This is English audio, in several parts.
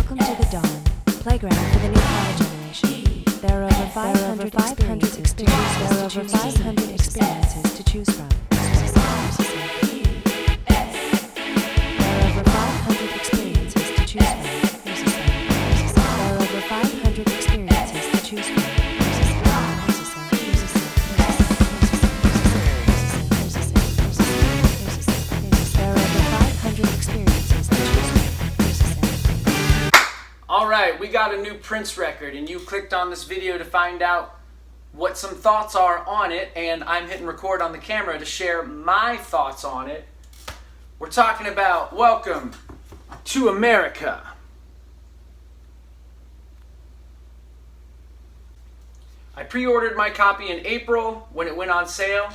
Welcome to the dawn, playground for the new power generation. There are over 500 experiences to choose from. There are over 500 experiences to choose from. There are over 500 experiences to choose from. Alright, we got a new Prince record, and you clicked on this video to find out what some thoughts are on it, and I'm hitting record on the camera to share my thoughts on it. We're talking about Welcome to America. I pre-ordered my copy in April when it went on sale,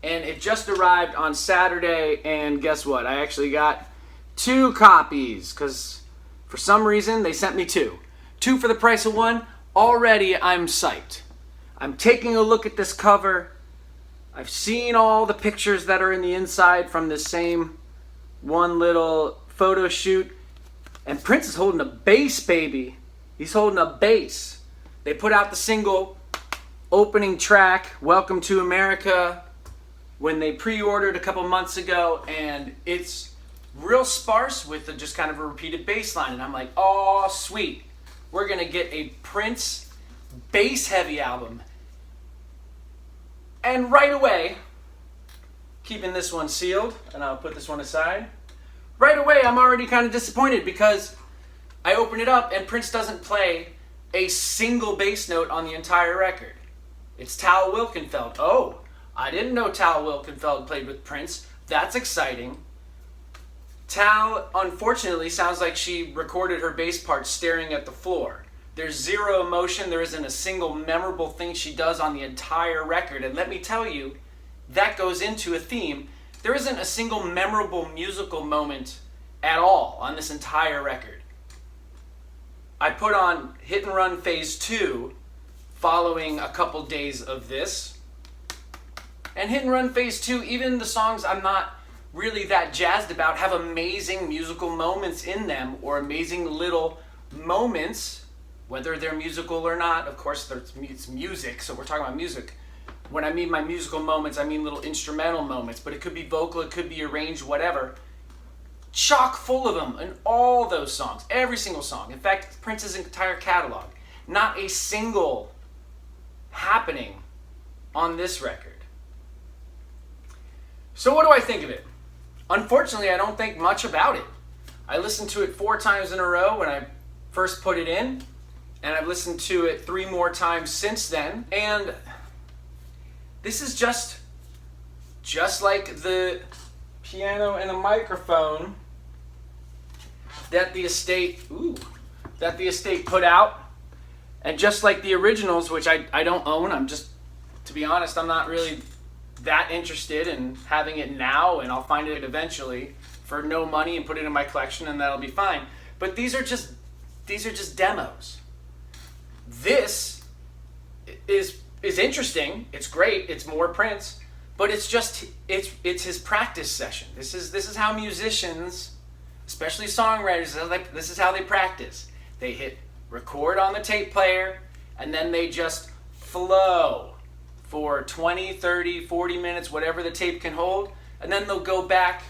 and it just arrived on Saturday, and guess what? I actually got 2 copies, because for some reason, they sent me 2. 2 for the price of 1. Already, I'm psyched. I'm taking a look at this cover. I've seen all the pictures that are in the inside from this same one little photo shoot. And Prince is holding a bass, baby. He's holding a bass. They put out the single opening track, Welcome to America, when they pre-ordered a couple months ago, and it's real sparse with just kind of a repeated bass line, and I'm like, oh sweet, we're gonna get a Prince bass heavy album. And right away, keeping this one sealed, and I'll put this one aside, right away I'm already kind of disappointed, because I open it up and Prince doesn't play a single bass note on the entire record. It's Tal Wilkenfeld. Oh, I didn't know Tal Wilkenfeld played with Prince. That's exciting. Tal, unfortunately, sounds like she recorded her bass part staring at the floor. There's zero emotion. There isn't a single memorable thing she does on the entire record. And let me tell you, that goes into a theme. There isn't a single memorable musical moment at all on this entire record. I put on Hit and Run Phase 2 following a couple days of this. And Hit and Run Phase 2, even the songs I'm not really that jazzed about, have amazing musical moments in them, or amazing little moments, whether they're musical or not. Of course, it's music, so we're talking about music. When I mean my musical moments, I mean little instrumental moments, but it could be vocal, it could be arranged, whatever. Chock full of them in all those songs, every single song. In fact, Prince's entire catalog. Not a single happening on this record. So what do I think of it? Unfortunately, I don't think much about it. I listened to it 4 times in a row when I first put it in, and I've listened to it 3 more times since then, and this is just like the piano and a microphone that the estate put out, and just like the originals, which I don't own. To be honest, I'm not really that interested in having it now, and I'll find it eventually for no money and put it in my collection, and that'll be fine. But these are just demos. This is interesting. It's great. It's more Prince, but it's his practice session. This is how musicians, especially songwriters, this is how they practice. They hit record on the tape player, and then they just flow for 20, 30, 40 minutes, whatever the tape can hold, and then they'll go back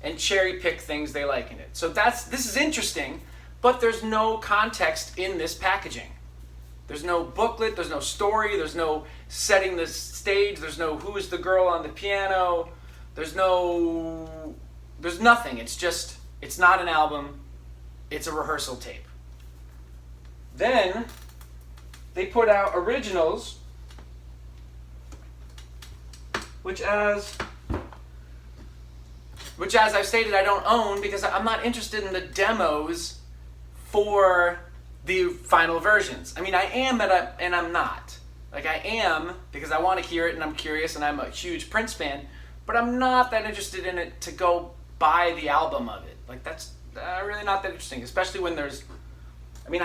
and cherry pick things they like in it. So this is interesting, but there's no context in this packaging. There's no booklet, there's no story, there's no setting the stage, there's no who is the girl on the piano, there's nothing. It's not an album, it's a rehearsal tape. Then they put out originals, which as I've stated, I don't own, because I'm not interested in the demos for the final versions. I mean, I am, and I'm not. Like, I am because I want to hear it, and I'm curious, and I'm a huge Prince fan, but I'm not that interested in it to go buy the album of it. Like, that's really not that interesting, especially when I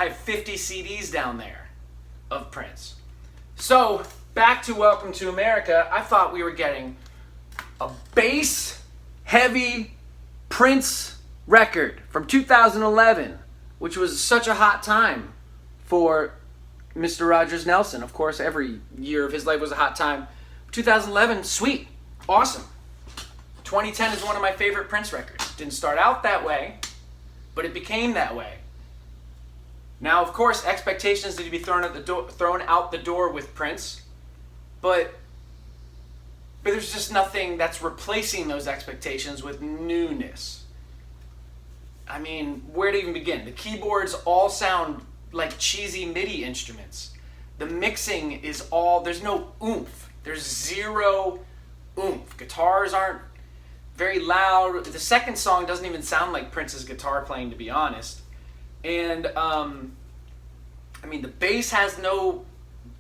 have 50 CDs down there of Prince. So, back to Welcome to America, I thought we were getting a bass-heavy Prince record from 2011 which was such a hot time for Mr. Rogers Nelson. Of course, every year of his life was a hot time. 2011, sweet, awesome. 2010 is one of my favorite Prince records. Didn't start out that way, but it became that way. Now, of course, expectations need to be thrown out the door with Prince, but there's just nothing that's replacing those expectations with newness. I mean, where to even begin? The keyboards all sound like cheesy MIDI instruments. The mixing is all, there's no oomph. There's zero oomph. Guitars aren't very loud. The second song doesn't even sound like Prince's guitar playing, to be honest. And, I mean, the bass has no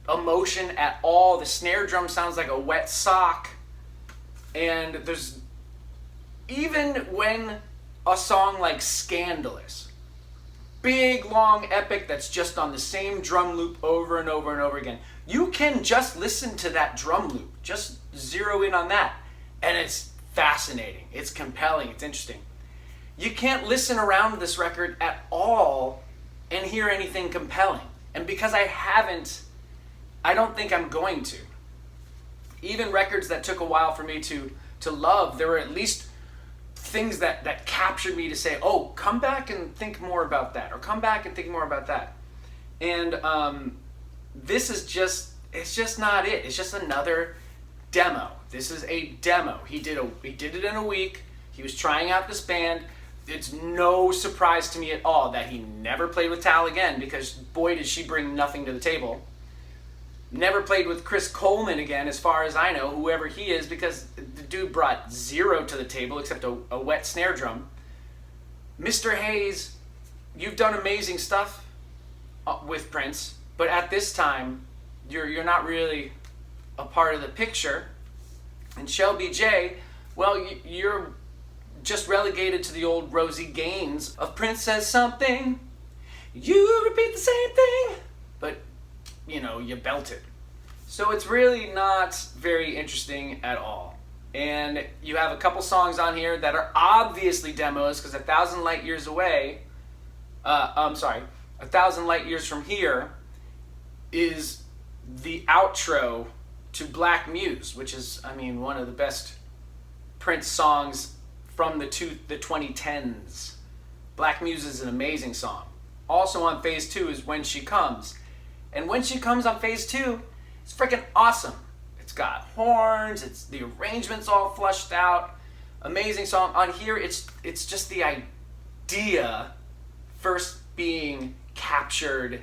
emotion at all. The snare drum sounds like a wet sock. And there's, even when a song like Scandalous, big, long epic that's just on the same drum loop over and over and over again, you can just listen to that drum loop. Just zero in on that. And it's fascinating. It's compelling. It's interesting. You can't listen around this record at all and hear anything compelling. And because I haven't, I don't think I'm going to. Even records that took a while for me to love, there were at least things that captured me to say, oh, come back and think more about that, or come back and think more about that. And this is just, it's just not it. It's just another demo. This is a demo. He did it in a week. He was trying out this band. It's no surprise to me at all that he never played with Tal again, because boy did she bring nothing to the table. Never played with Chris Coleman again, as far as I know, whoever he is, because the dude brought zero to the table except a wet snare drum. Mr. Hayes, you've done amazing stuff with Prince, but at this time, you're not really a part of the picture. And Shelby J, well, you're just relegated to the old Rosie Gaines of Prince says something, you repeat the same thing, but you know, you belt it. So it's really not very interesting at all. And you have a couple songs on here that are obviously demos, because 1,000 light years away, 1,000 light years from here is the outro to Black Muse, which is, I mean, one of the best Prince songs from the 2010s. Black Muse is an amazing song. Also on phase 2 is When She Comes. And When She Comes on phase 2, it's freaking awesome. It's got horns, it's the arrangement's all flushed out. Amazing song. On here, it's just the idea first being captured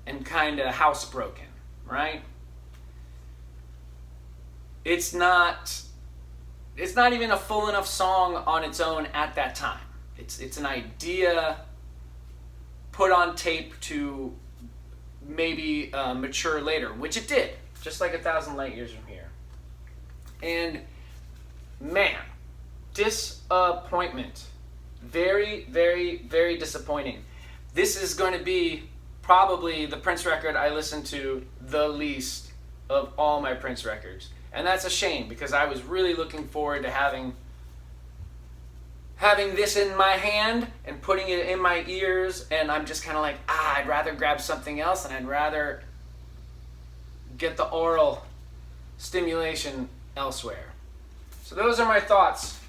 and kind of housebroken, right? It's not even a full enough song on its own at that time. It's an idea put on tape to maybe mature later, which it did, just like 1,000 light years from here. And man, disappointment. Very, very, very disappointing. This is going to be probably the Prince record I listen to the least of all my Prince records. And that's a shame, because I was really looking forward to having this in my hand and putting it in my ears, and I'm just kind of like, I'd rather grab something else, and I'd rather get the oral stimulation elsewhere. So those are my thoughts.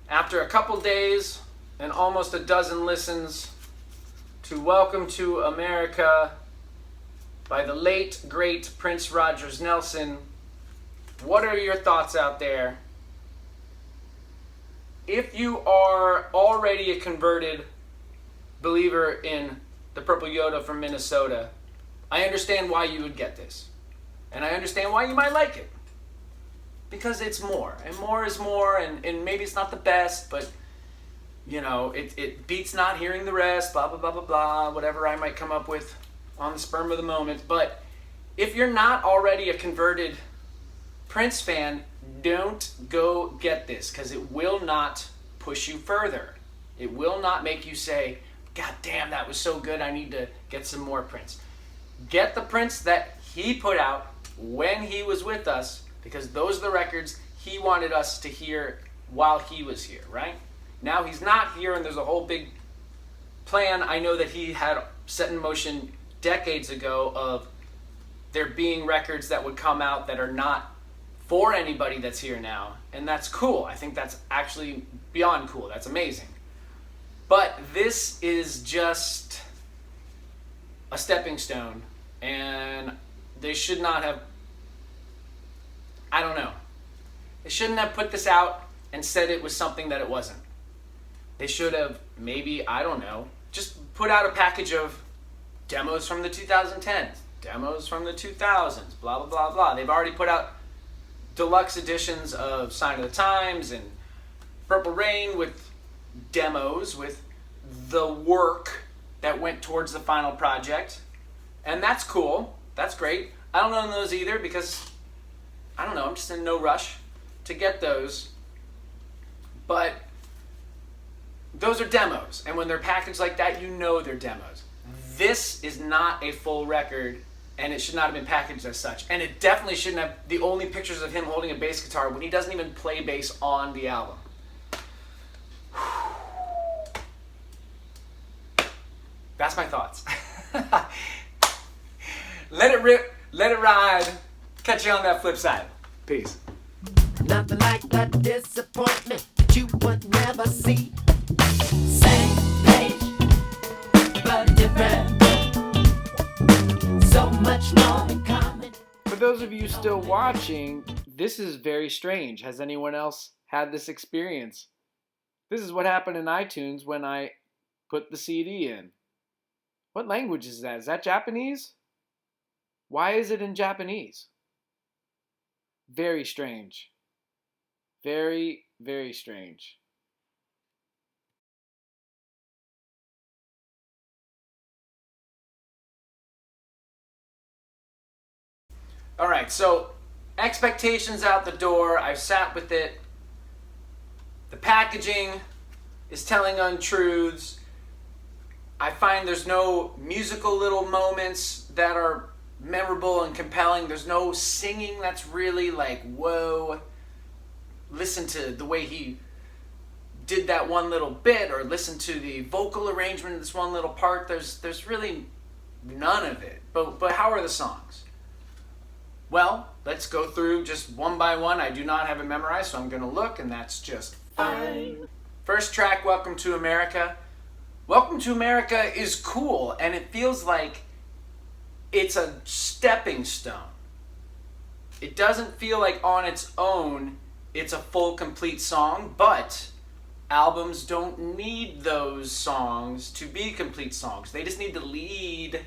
After a couple days and almost a dozen listens to Welcome to America by the late, great Prince Rogers Nelson, what are your thoughts out there? If you are already a converted believer in the Purple Yoda from Minnesota, I understand why you would get this. And I understand why you might like it. Because it's more. And more is more. And maybe it's not the best, but, you know, it beats not hearing the rest, blah, blah, blah, blah, blah, whatever I might come up with on the spur of the moment. But if you're not already a converted Prince fan, don't go get this, because it will not push you further. It will not make you say, God damn, that was so good, I need to get some more Prince. Get the Prince that he put out when he was with us, because those are the records he wanted us to hear while he was here, right? Now he's not here, and there's a whole big plan I know that he had set in motion decades ago of there being records that would come out that are not for anybody that's here now. And that's cool. I think that's actually beyond cool. That's amazing. But this is just a stepping stone, and they should not have, I don't know. They shouldn't have put this out and said it was something that it wasn't. They should have maybe, I don't know, just put out a package of demos from the 2010s, demos from the 2000s, blah, blah, blah, blah. They've already put out deluxe editions of Sign of the Times and Purple Rain with demos, with the work that went towards the final project. And that's cool. That's great. I don't own those either because, I don't know, I'm just in no rush to get those. But those are demos. And when they're packaged like that, you know they're demos. This is not a full record, and it should not have been packaged as such. And it definitely shouldn't have the only pictures of him holding a bass guitar when he doesn't even play bass on the album. That's my thoughts. Let it rip, let it ride. Catch you on that flip side. Peace. Nothing like that disappointment that you would never see. Same page, but different. So much more in common. For those of you still watching, this is very strange. Has anyone else had this experience? This is what happened in iTunes when I put the CD in. What language is that? Is that Japanese? Why is it in Japanese? Very strange. Very, very strange. All right, so expectations out the door. I've sat with it. The packaging is telling untruths. I find there's no musical little moments that are memorable and compelling. There's no singing that's really like, whoa. Listen to the way he did that one little bit, or listen to the vocal arrangement of this one little part. There's really none of it. But how are the songs? Well, let's go through just one by one. I do not have it memorized, so I'm going to look, and that's just fine. First track, Welcome to America. Welcome to America is cool, and it feels like it's a stepping stone. It doesn't feel like on its own it's a full, complete song, but albums don't need those songs to be complete songs. They just need to lead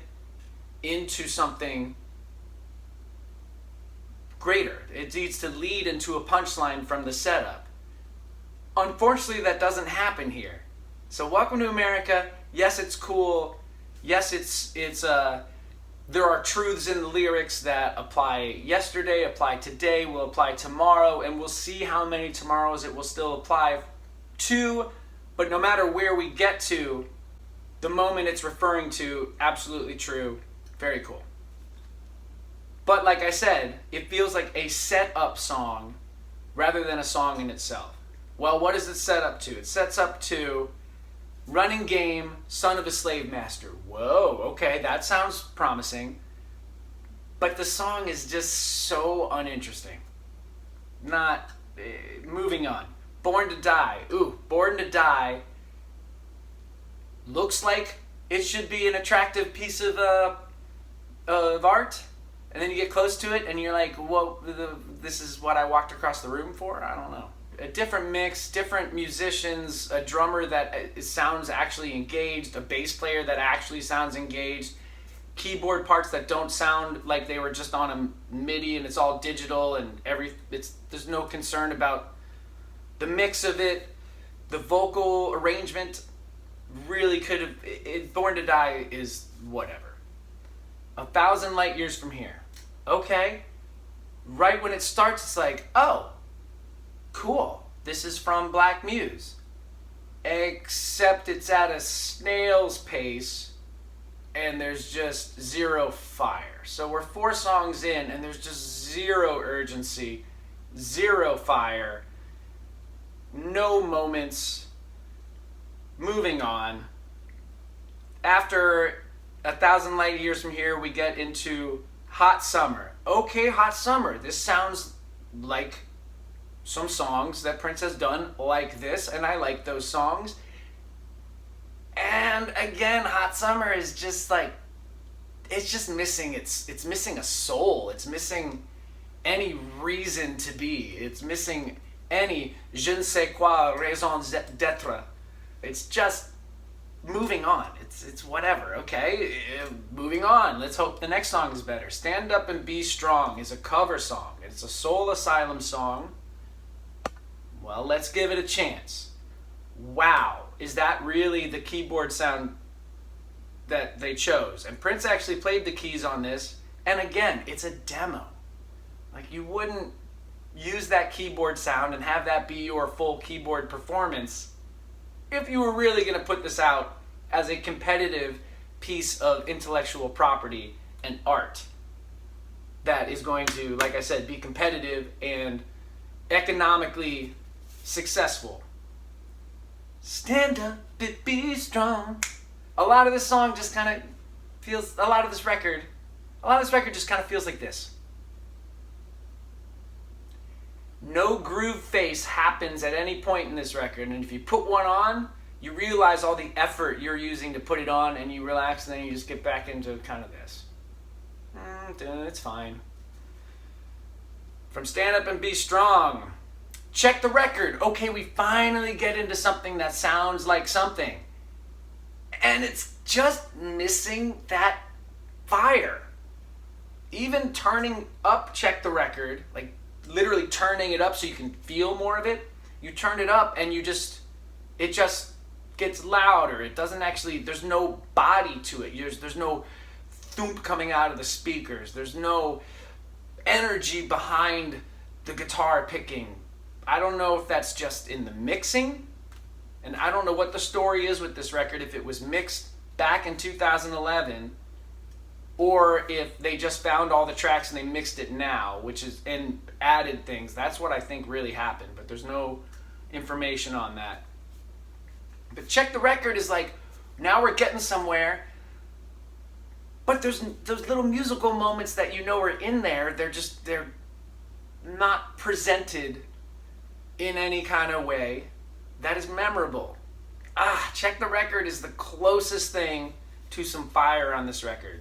into something greater. It needs to lead into a punchline from the setup. Unfortunately, that doesn't happen here. So Welcome to America, yes, it's cool. Yes, there are truths in the lyrics that apply yesterday, apply today, will apply tomorrow, and we'll see how many tomorrows it will still apply to. But no matter where we get to, the moment it's referring to, absolutely true, very cool. But like I said, it feels like a set-up song rather than a song in itself. Well, what does it set up to? It sets up to Running Game, Son of a Slave Master. Whoa, okay, that sounds promising. But the song is just so uninteresting. Moving on. Born to Die. Ooh, Born to Die looks like it should be an attractive piece of art. And then you get close to it and you're like, whoa, this is what I walked across the room for? I don't know. A different mix, different musicians, a drummer that sounds actually engaged, a bass player that actually sounds engaged, keyboard parts that don't sound like they were just on a MIDI and it's all digital, and there's no concern about the mix of it. The vocal arrangement really could have, Born to Die is whatever. 1,000 Light Years from Here. Okay. Right when it starts, it's like, oh, cool, this is from Black Muse. Except it's at a snail's pace and there's just zero fire. So we're 4 songs in and there's just zero urgency, zero fire, no moments. Moving on. After 1,000 light years from here, we get into Hot Summer. Okay, Hot Summer. This sounds like some songs that Prince has done like this, and I like those songs. And again, Hot Summer is just like, it's just missing, it's missing a soul. It's missing any reason to be. It's missing any je ne sais quoi raison d'être. It's just moving on. It's whatever, okay? Moving on. Let's hope the next song is better. Stand Up and Be Strong is a cover song. It's a Soul Asylum song. Well, let's give it a chance. Wow, is that really the keyboard sound that they chose? And Prince actually played the keys on this. And again, it's a demo. Like, you wouldn't use that keyboard sound and have that be your full keyboard performance if you were really going to put this out as a competitive piece of intellectual property and art that is going to, like I said, be competitive and economically successful. Stand up and be strong. A lot of this song just kind of feels, a lot of this record just kind of feels like this. No groove face happens at any point in this record, and if you put one on, you realize all the effort you're using to put it on, and you relax, and then you just get back into kind of this. It's fine. From Stand Up and Be Strong, Check the Record. Okay, we finally get into something that sounds like something, and it's just missing that fire. Even turning up Check the Record, like literally turning it up so you can feel more of it, you turn it up and it just gets louder. It doesn't actually, there's no body to it. There's no thump coming out of the speakers. There's no energy behind the guitar picking. I don't know if that's just in the mixing, and I don't know what the story is with this record, if it was mixed back in 2011 or if they just found all the tracks and they mixed it now, and added things. That's what I think really happened, but there's no information on that. But Check the Record is like, now we're getting somewhere, but there's those little musical moments that you know are in there. They're not presented in any kind of way that is memorable. Check the Record is the closest thing to some fire on this record.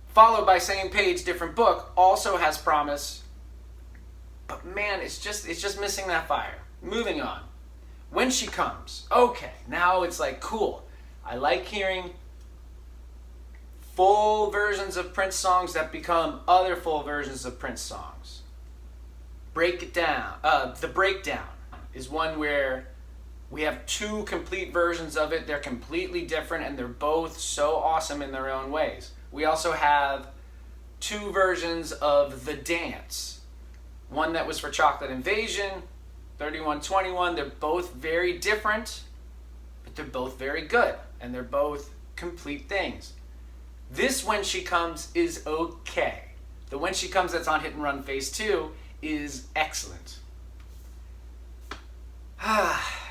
Followed by Same Page, Different Book, also has promise, but man, it's just missing that fire. Moving on. When She Comes. Okay, now it's like, cool. I like hearing full versions of Prince songs that become other full versions of Prince songs. Break It Down. The Breakdown is one where we have two complete versions of it. They're completely different, and they're both so awesome in their own ways. We also have two versions of The Dance. One that was for Chocolate Invasion, 3121. They're both very different, but they're both very good, and they're both complete things. This When She Comes is okay. The When She Comes that's on Hit and Run Phase 2 is excellent.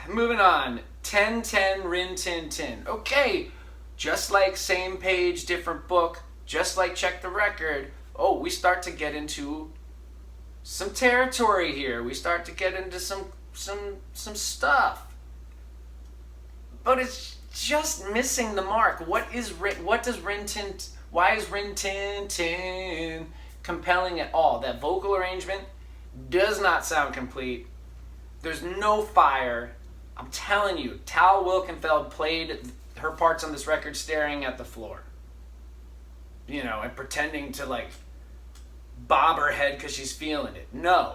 Moving on. 1010 Rin Tin Tin. Okay, just like Same Page, Different Book, just like Check the Record, we start to get into some territory here. We start to get into some stuff. But it's just missing the mark. Why is Rin Tin Tin compelling at all? That vocal arrangement does not sound complete. There's no fire. I'm telling you, Tal Wilkenfeld played her parts on this record staring at the floor. And pretending to like bob her head because she's feeling it. No.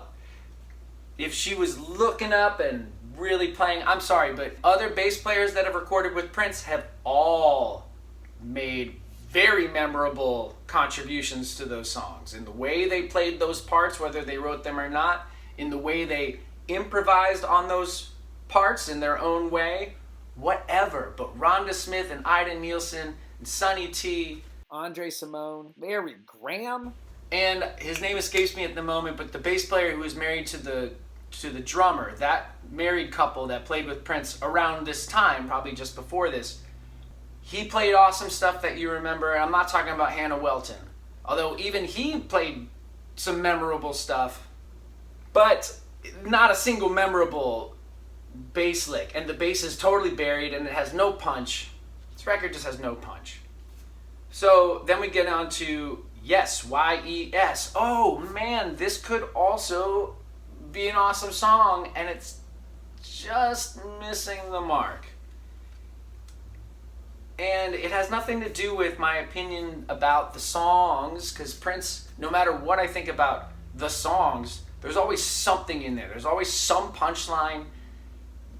If she was looking up and really playing, I'm sorry, but other bass players that have recorded with Prince have all made very memorable contributions to those songs. In the way they played those parts, whether they wrote them or not, in the way they improvised on those parts in their own way, whatever. But Rhonda Smith and Ida Nielsen and Sonny T, Andre Simone, Larry Graham, and his name escapes me at the moment, but the bass player who was married to the to the drummer, that married couple that played with Prince around this time, probably just before this, he played awesome stuff that you remember. And I'm not talking about Hannah Welton, although even he played some memorable stuff, but not a single memorable bass lick. And the bass is totally buried and it has no punch. This record just has no punch. So then we get on to Yes, Y-E-S. Oh man, this could also be an awesome song, and it's just missing the mark. And it has nothing to do with my opinion about the songs, because Prince, no matter what I think about the songs, there's always something in there. There's always some punchline.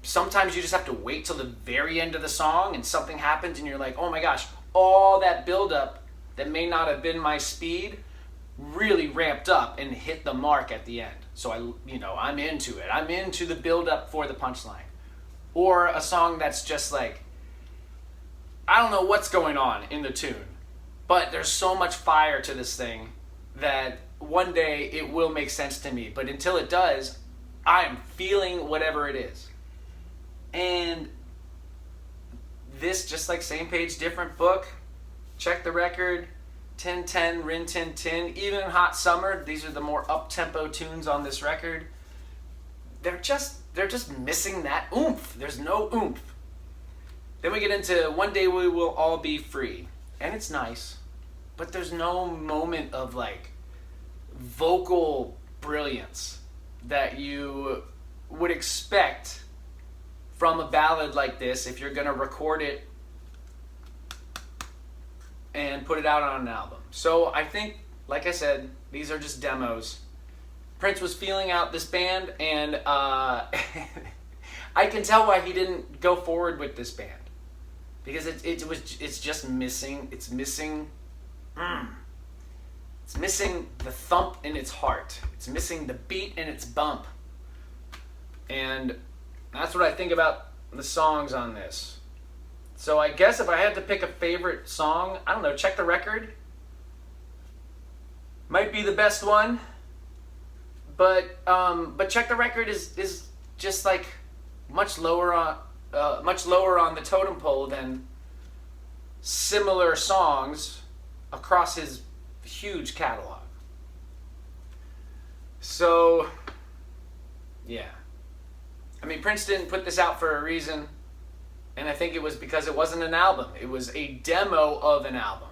Sometimes you just have to wait till the very end of the song and something happens and you're like, oh my gosh, all that buildup that may not have been my speed really ramped up and hit the mark at the end. So I'm into it. I'm into the buildup for the punchline. Or a song that's just like, I don't know what's going on in the tune, but there's so much fire to this thing that one day it will make sense to me. But until it does, I am feeling whatever it is. And this, just like Same Page, Different Book, Check the Record, Tin Tin, Rin Tin Tin, even Hot Summer, these are the more up-tempo tunes on this record. They're just missing that oomph. There's no oomph. Then we get into One Day We Will All Be Free. And it's nice, but there's no moment of like vocal brilliance that you would expect from a ballad like this if you're gonna record it and put it out on an album. So I think, like I said, these are just demos. Prince was feeling out this band, and I can tell why he didn't go forward with this band, because it's just missing. It's missing the thump in its heart. It's missing the beat in its bump, and that's what I think about the songs on this. So I guess if I had to pick a favorite song, I don't know, Check the Record might be the best one. But Check the Record is just like much lower on the totem pole than similar songs across his huge catalog. So yeah. I mean, Prince didn't put this out for a reason, and I think it was because it wasn't an album. It was a demo of an album.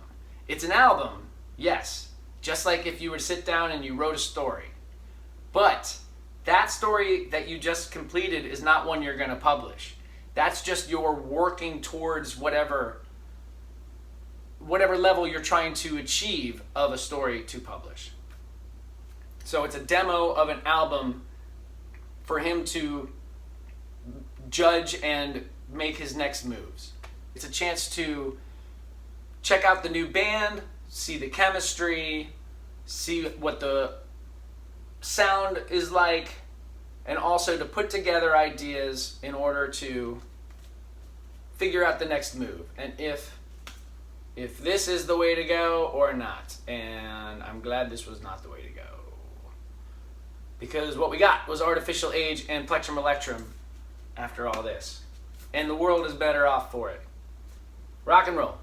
It's an album, yes, just like if you were to sit down and you wrote a story. But that story that you just completed is not one you're going to publish. That's just your working towards whatever level you're trying to achieve of a story to publish. So it's a demo of an album for him to judge and make his next moves. It's a chance to check out the new band, see the chemistry, see what the sound is like, and also to put together ideas in order to figure out the next move, and if this is the way to go or not. And I'm glad this was not the way to go, because what we got was Artificial Age and Plectrum Electrum after all this, and the world is better off for it. Rock and roll.